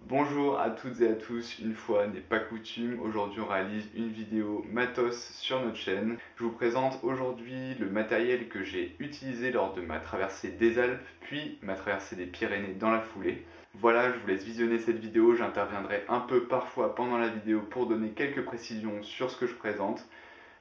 Bonjour à toutes et à tous, une fois n'est pas coutume, aujourd'hui on réalise une vidéo matos sur notre chaîne. Je vous présente aujourd'hui le matériel que j'ai utilisé lors de ma traversée des Alpes, puis ma traversée des Pyrénées dans la foulée. Voilà, je vous laisse visionner cette vidéo, j'interviendrai un peu parfois pendant la vidéo pour donner quelques précisions sur ce que je présente.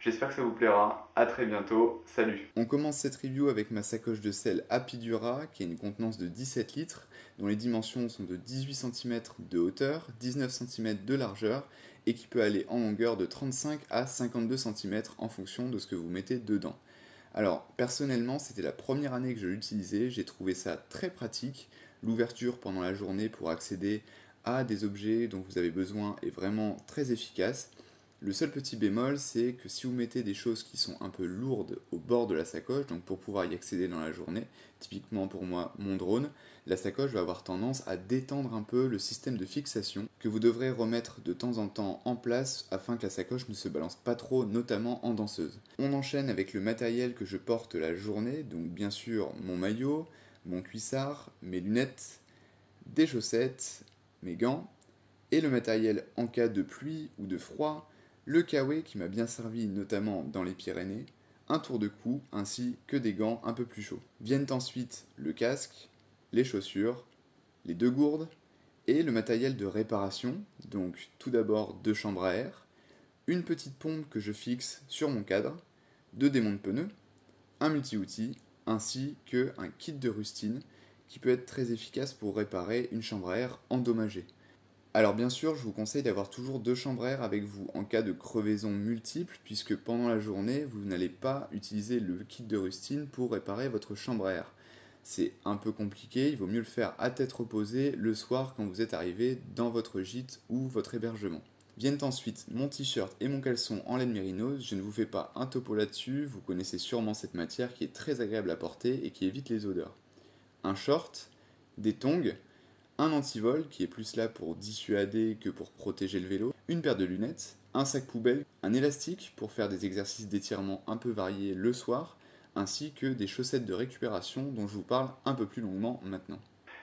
J'espère que ça vous plaira, à très bientôt, salut. On commence cette review avec ma sacoche de sel Apidura qui a une contenance de 17 litres, dont les dimensions sont de 18 cm de hauteur, 19 cm de largeur et qui peut aller en longueur de 35 à 52 cm en fonction de ce que vous mettez dedans. Alors personnellement c'était la première année que je l'utilisais, j'ai trouvé ça très pratique, l'ouverture pendant la journée pour accéder à des objets dont vous avez besoin est vraiment très efficace. Le seul petit bémol, c'est que si vous mettez des choses qui sont un peu lourdes au bord de la sacoche, donc pour pouvoir y accéder dans la journée, typiquement pour moi mon drone, la sacoche va avoir tendance à détendre un peu le système de fixation que vous devrez remettre de temps en temps en place afin que la sacoche ne se balance pas trop, notamment en danseuse. On enchaîne avec le matériel que je porte la journée, donc bien sûr mon maillot, mon cuissard, mes lunettes, des chaussettes, mes gants, et le matériel en cas de pluie ou de froid, le kawaii qui m'a bien servi notamment dans les Pyrénées, un tour de cou ainsi que des gants un peu plus chauds. Viennent ensuite le casque, les chaussures, les deux gourdes et le matériel de réparation, donc tout d'abord deux chambres à air, une petite pompe que je fixe sur mon cadre, deux démonte-pneus, un multi-outil ainsi qu'un kit de rustine qui peut être très efficace pour réparer une chambre à air endommagée. Alors bien sûr, je vous conseille d'avoir toujours deux chambres à air avec vous en cas de crevaison multiple, puisque pendant la journée, vous n'allez pas utiliser le kit de rustine pour réparer votre chambre à air. C'est un peu compliqué, il vaut mieux le faire à tête reposée le soir quand vous êtes arrivé dans votre gîte ou votre hébergement. Viennent ensuite mon t-shirt et mon caleçon en laine mérinos, je ne vous fais pas un topo là-dessus, vous connaissez sûrement cette matière qui est très agréable à porter et qui évite les odeurs. Un short, des tongs, un antivol qui est plus là pour dissuader que pour protéger le vélo, une paire de lunettes, un sac poubelle, un élastique pour faire des exercices d'étirement un peu variés le soir, ainsi que des chaussettes de récupération dont je vous parle un peu plus longuement maintenant.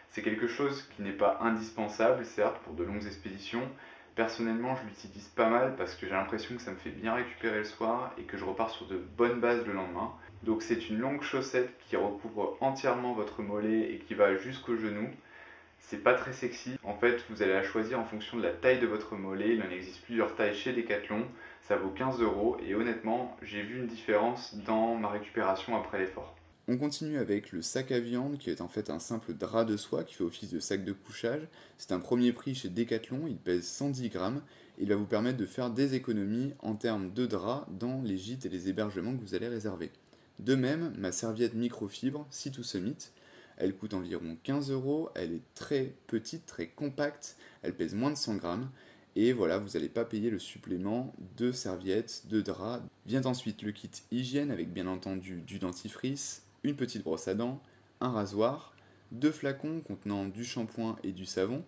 C'est quelque chose qui n'est pas indispensable, certes, pour de longues expéditions. Personnellement, je l'utilise pas mal parce que j'ai l'impression que ça me fait bien récupérer le soir et que je repars sur de bonnes bases le lendemain. Donc c'est une longue chaussette qui recouvre entièrement votre mollet et qui va jusqu'au genou. C'est pas très sexy. En fait, vous allez la choisir en fonction de la taille de votre mollet. Il en existe plusieurs tailles chez Decathlon. Ça vaut 15 € et honnêtement, j'ai vu une différence dans ma récupération après l'effort. On continue avec le sac à viande qui est en fait un simple drap de soie qui fait office de sac de couchage. C'est un premier prix chez Decathlon, il pèse 110 grammes et il va vous permettre de faire des économies en termes de drap dans les gîtes et les hébergements que vous allez réserver. De même, ma serviette microfibre Sea to Summit, elle coûte environ 15 €, elle est très petite, très compacte, elle pèse moins de 100 grammes et voilà, vous n'allez pas payer le supplément de serviettes, de draps. Vient ensuite le kit hygiène avec bien entendu du dentifrice, une petite brosse à dents, un rasoir, deux flacons contenant du shampoing et du savon,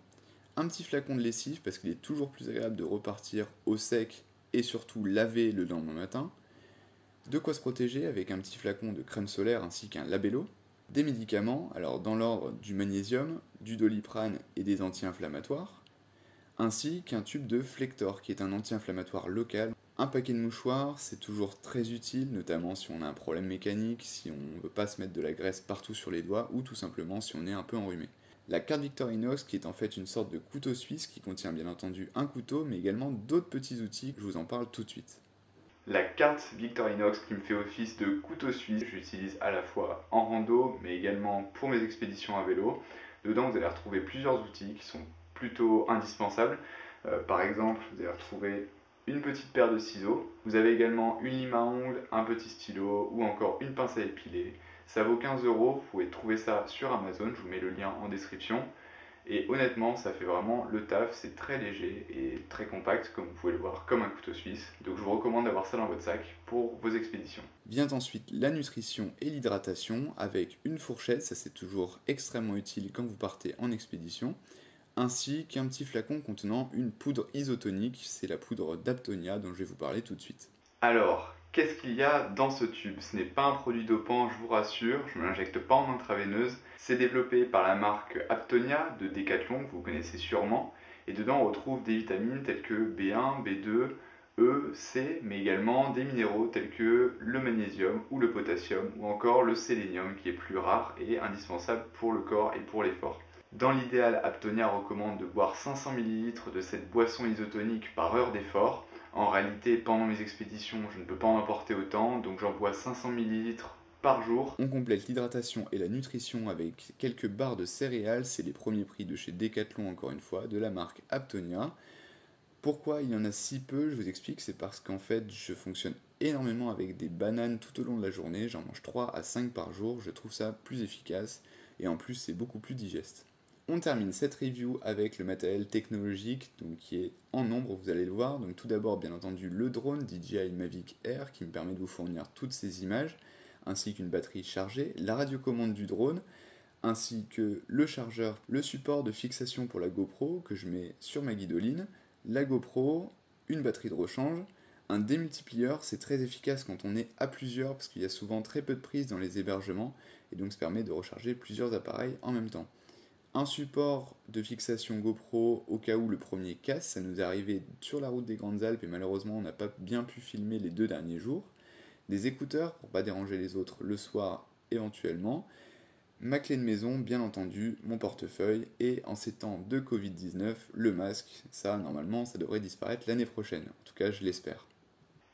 un petit flacon de lessive parce qu'il est toujours plus agréable de repartir au sec et surtout laver le lendemain matin, de quoi se protéger avec un petit flacon de crème solaire ainsi qu'un labello, des médicaments, alors dans l'ordre du magnésium, du doliprane et des anti-inflammatoires, ainsi qu'un tube de Flector qui est un anti-inflammatoire local. Un paquet de mouchoirs, c'est toujours très utile, notamment si on a un problème mécanique, si on ne veut pas se mettre de la graisse partout sur les doigts, ou tout simplement si on est un peu enrhumé. La carte Victorinox qui est en fait une sorte de couteau suisse qui contient bien entendu un couteau, mais également d'autres petits outils, je vous en parle tout de suite. La carte Victorinox qui me fait office de couteau suisse, j'utilise à la fois en rando, mais également pour mes expéditions à vélo. Dedans, vous allez retrouver plusieurs outils qui sont plutôt indispensables. Par exemple, vous allez retrouver une petite paire de ciseaux. Vous avez également une lime à ongles, un petit stylo ou encore une pince à épiler. Ça vaut 15 €, vous pouvez trouver ça sur Amazon, je vous mets le lien en description. Et honnêtement, ça fait vraiment le taf, c'est très léger et très compact, comme vous pouvez le voir, comme un couteau suisse. Donc je vous recommande d'avoir ça dans votre sac pour vos expéditions. Vient ensuite la nutrition et l'hydratation avec une fourchette, ça c'est toujours extrêmement utile quand vous partez en expédition, ainsi qu'un petit flacon contenant une poudre isotonique, c'est la poudre d'Aptonia dont je vais vous parler tout de suite. Alors, qu'est-ce qu'il y a dans ce tube? Ce n'est pas un produit dopant, je vous rassure, je ne l'injecte pas en intraveineuse. C'est développé par la marque Aptonia de Decathlon, que vous connaissez sûrement. Et dedans, on retrouve des vitamines telles que B1, B2, E, C, mais également des minéraux tels que le magnésium ou le potassium, ou encore le sélénium qui est plus rare et indispensable pour le corps et pour l'effort. Dans l'idéal, Aptonia recommande de boire 500 ml de cette boisson isotonique par heure d'effort. En réalité, pendant mes expéditions, je ne peux pas en emporter autant, donc j'en bois 500 ml par jour. On complète l'hydratation et la nutrition avec quelques barres de céréales, c'est les premiers prix de chez Decathlon encore une fois, de la marque Aptonia. Pourquoi il y en a si peu, je vous explique, c'est parce qu'en fait je fonctionne énormément avec des bananes tout au long de la journée, j'en mange 3 à 5 par jour, je trouve ça plus efficace et en plus c'est beaucoup plus digeste. On termine cette review avec le matériel technologique donc, qui est en nombre, vous allez le voir. Donc tout d'abord bien entendu le drone DJI Mavic Air qui me permet de vous fournir toutes ces images, ainsi qu'une batterie chargée, la radiocommande du drone, ainsi que le chargeur, le support de fixation pour la GoPro que je mets sur ma guidoline, la GoPro, une batterie de rechange, un démultiplieur, c'est très efficace quand on est à plusieurs parce qu'il y a souvent très peu de prises dans les hébergements et donc ça permet de recharger plusieurs appareils en même temps. Un support de fixation GoPro au cas où le premier casse, ça nous est arrivé sur la route des Grandes Alpes et malheureusement on n'a pas bien pu filmer les 2 derniers jours. Des écouteurs pour pas déranger les autres le soir éventuellement. Ma clé de maison, bien entendu, mon portefeuille et en ces temps de Covid-19, le masque. Ça, normalement, ça devrait disparaître l'année prochaine. En tout cas, je l'espère.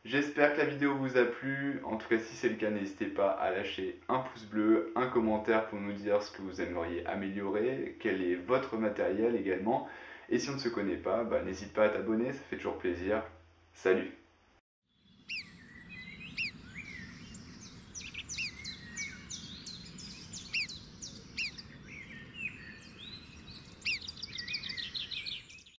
J'espère que la vidéo vous a plu. En tout cas, si c'est le cas, n'hésitez pas à lâcher un pouce bleu, un commentaire pour nous dire ce que vous aimeriez améliorer, quel est votre matériel également. Et si on ne se connaît pas, n'hésite pas à t'abonner, ça fait toujours plaisir. Salut!